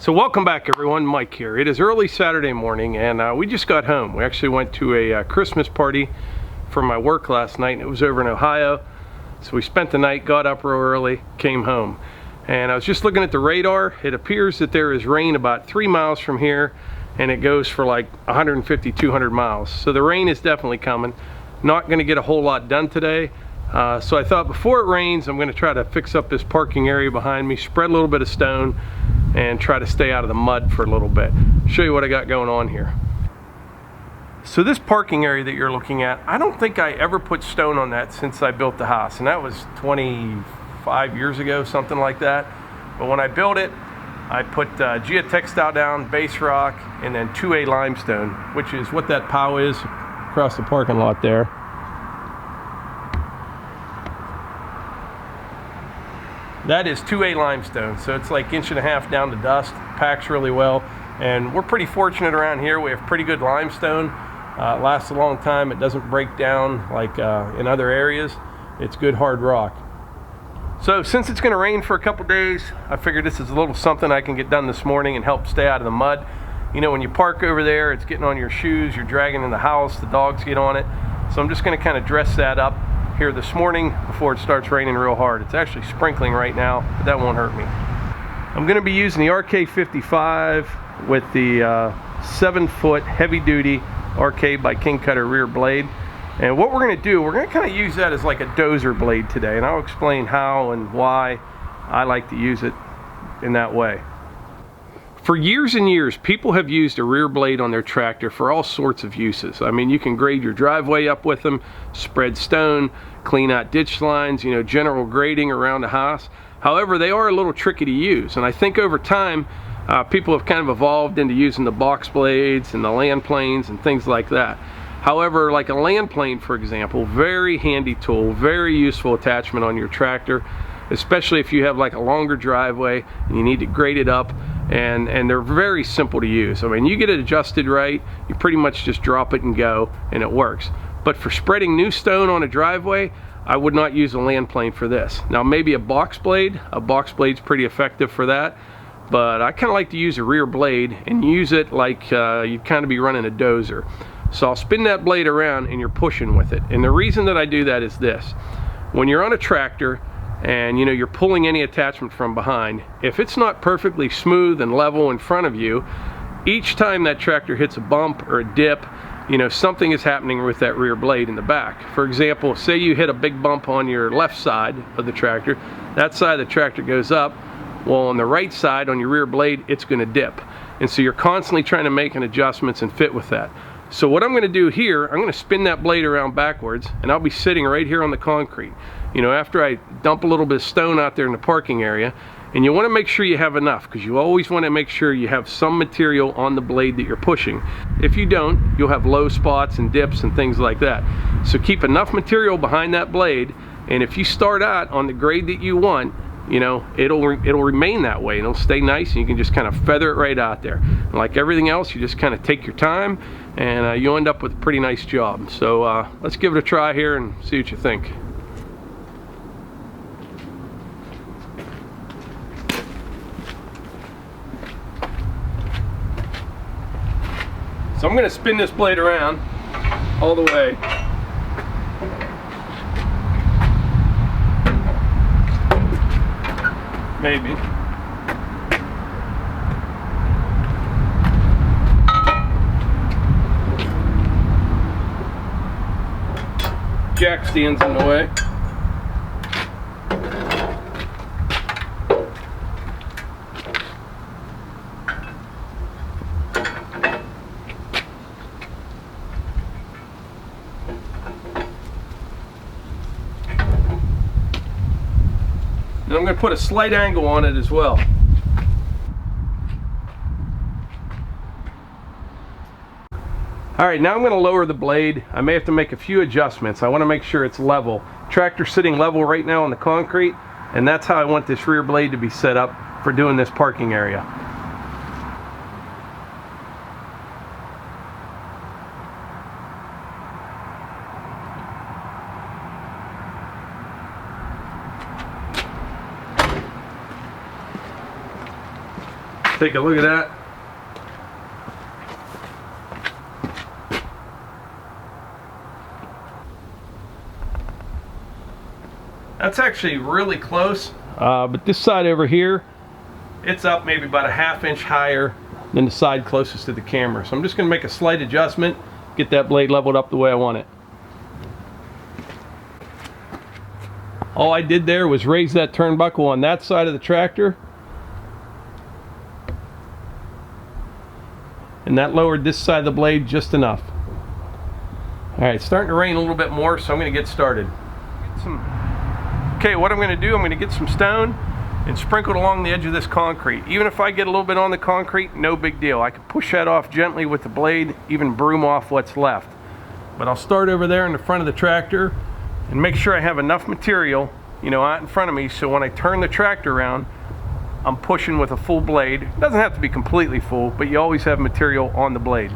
So welcome back everyone, Mike here. It is early Saturday morning and we just got home. We actually went to a Christmas party for my work last night and it was over in Ohio. So we spent the night, got up real early, came home. And I was just looking at the radar. It appears that there is rain about 3 miles from here and it goes for like 150, 200 miles. So the rain is definitely coming. Not gonna get a whole lot done today. So I thought before it rains, I'm gonna try to fix up this parking area behind me, spread a little bit of stone, and try to stay out of the mud for a little bit. Show you what I got going on here. So this parking area that you're looking at, I don't think I ever put stone on that since I built the house, and that was 25 years ago, something like that. But when I built it, I put geotextile down, base rock, and then 2A limestone, which is what that POW is across the parking lot there. That is 2A limestone, so it's like 1.5 inches down to dust, packs really well, and we're pretty fortunate around here. We have pretty good limestone. It lasts a long time. It doesn't break down like in other areas. It's good hard rock. So since it's going to rain for a couple days, I figured this is a little something I can get done this morning and help stay out of the mud. You know, when you park over there, it's getting on your shoes, you're dragging in the house, the dogs get on it. So I'm just going to kind of dress that up here this morning before it starts raining real hard. It's actually sprinkling right now, but that won't hurt me. I'm going to be using the RK55 with the 7-foot heavy-duty RK by King Cutter rear blade. And what we're going to do, we're going to kind of use that as like a dozer blade today, and I'll explain how and why I like to use it in that way. For years and years, people have used a rear blade on their tractor for all sorts of uses. I mean, you can grade your driveway up with them, spread stone, clean out ditch lines, you know, general grading around the house. However, they are a little tricky to use, and I think over time, people have kind of evolved into using the box blades and the land planes and things like that. However, like a land plane, for example, very handy tool, very useful attachment on your tractor, especially if you have like a longer driveway and you need to grade it up. And they're very simple to use. I mean, you get it adjusted right, you pretty much just drop it and go, and it works. But for spreading new stone on a driveway, I would not use a land plane for this. Now maybe a box blade's pretty effective for that, but I kind of like to use a rear blade and use it like you'd kind of be running a dozer. So I'll spin that blade around and you're pushing with it. And the reason that I do that is this: when you're on a tractor and you know you're pulling any attachment from behind, if it's not perfectly smooth and level in front of you, each time that tractor hits a bump or a dip, you know, something is happening with that rear blade in the back. For example, say you hit a big bump on your left side of the tractor, that side of the tractor goes up. Well, on the right side on your rear blade, it's going to dip, and so you're constantly trying to make adjustments and fit with that. So what I'm going to do here, I'm going to spin that blade around backwards, and I'll be sitting right here on the concrete. You know, after I dump a little bit of stone out there in the parking area, and you want to make sure you have enough, because you always want to make sure you have some material on the blade that you're pushing. If you don't, you'll have low spots and dips and things like that. So keep enough material behind that blade, and if you start out on the grade that you want, you know, it'll remain that way, and it'll stay nice, and you can just kind of feather it right out there. And like everything else, you just kind of take your time, and you'll end up with a pretty nice job. So let's give it a try here and see what you think. So I'm going to spin this blade around all the way. Maybe. Jack stands in the way. And I'm going to put a slight angle on it as well. Alright, now I'm going to lower the blade. I may have to make a few adjustments. I want to make sure it's level. Tractor's sitting level right now on the concrete, and that's how I want this rear blade to be set up for doing this parking area. Take a look at that. That's actually really close, but this side over here, it's up maybe about a ½ inch higher than the side closest to the camera. So I'm just going to make a slight adjustment, get that blade leveled up the way I want it. All I did there was raise that turnbuckle on that side of the tractor, and that lowered this side of the blade just enough. Alright, it's starting to rain a little bit more, so I'm going to get started. Okay, what I'm going to do, I'm going to get some stone and sprinkle it along the edge of this concrete. Even if I get a little bit on the concrete, no big deal. I can push that off gently with the blade, even broom off what's left. But I'll start over there in the front of the tractor and make sure I have enough material, you know, out in front of me, so when I turn the tractor around, I'm pushing with a full blade. It doesn't have to be completely full, but you always have material on the blade.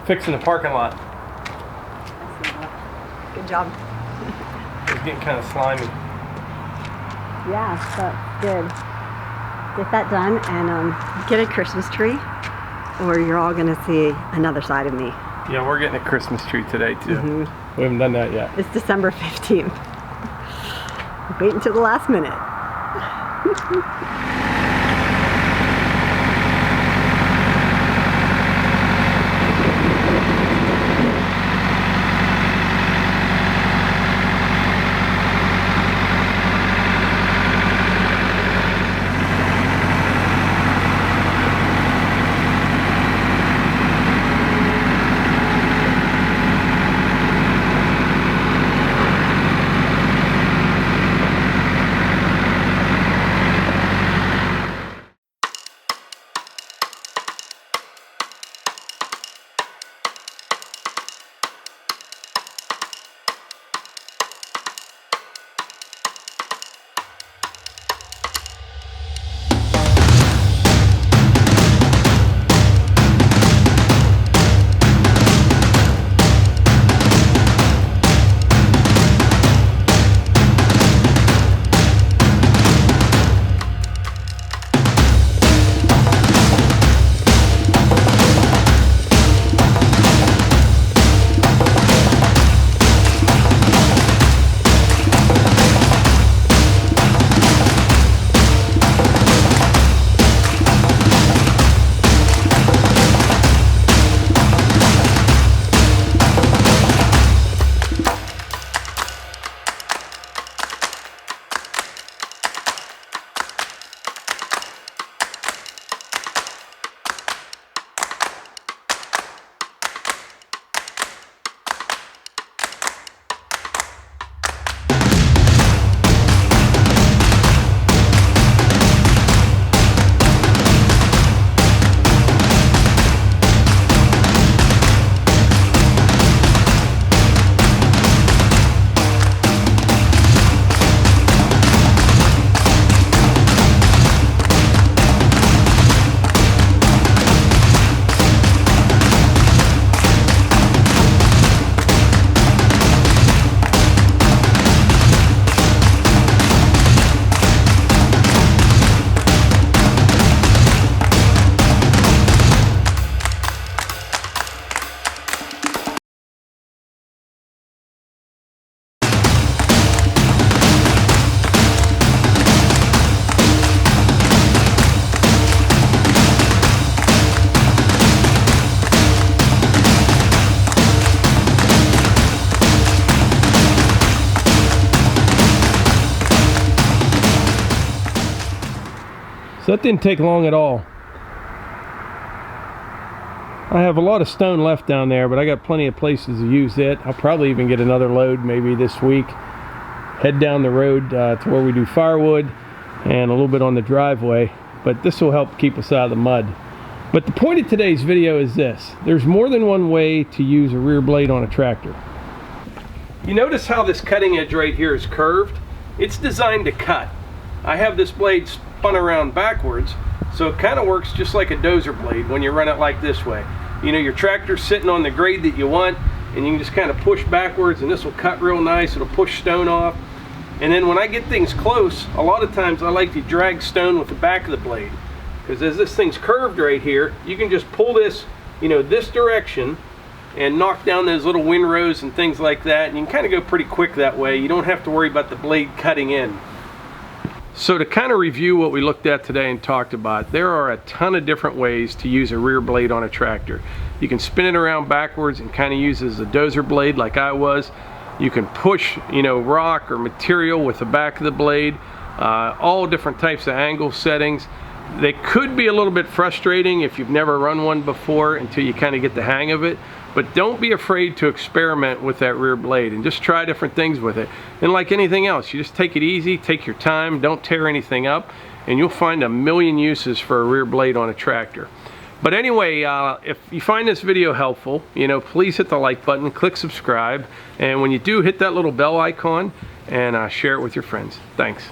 fixing the parking lot. Good job. It's getting kind of slimy. Yeah, that's good. Get that done and get a Christmas tree, or you're all gonna see another side of me. Yeah, we're getting a Christmas tree today too. We haven't done that yet. It's December 15th. Wait until the last minute. So that didn't take long at all. I have a lot of stone left down there, but I got plenty of places to use it. I'll probably even get another load maybe this week. Head down the road to where we do firewood and a little bit on the driveway, but this will help keep us out of the mud. But the point of today's video is this: there's more than one way to use a rear blade on a tractor. You notice how this cutting edge right here is curved? It's designed to cut. I have this blade spun around backwards, so it kind of works just like a dozer blade when you run it like this way. You know, your tractor's sitting on the grade that you want, and you can just kind of push backwards, and this will cut real nice. It'll push stone off. And then when I get things close, a lot of times I like to drag stone with the back of the blade, because as this thing's curved right here, you can just pull this, you know, this direction and knock down those little windrows and things like that, and you can kind of go pretty quick that way. You don't have to worry about the blade cutting in. So to kind of review what we looked at today and talked about, there are a ton of different ways to use a rear blade on a tractor. You can spin it around backwards and kind of use it as a dozer blade like I was. You can push, you know, rock or material with the back of the blade, all different types of angle settings. They could be a little bit frustrating if you've never run one before until you kind of get the hang of it. But don't be afraid to experiment with that rear blade and just try different things with it. And like anything else, you just take it easy, take your time, don't tear anything up, and you'll find a million uses for a rear blade on a tractor. But anyway, if you find this video helpful, you know, please hit the like button, click subscribe, and when you do, hit that little bell icon and share it with your friends. Thanks.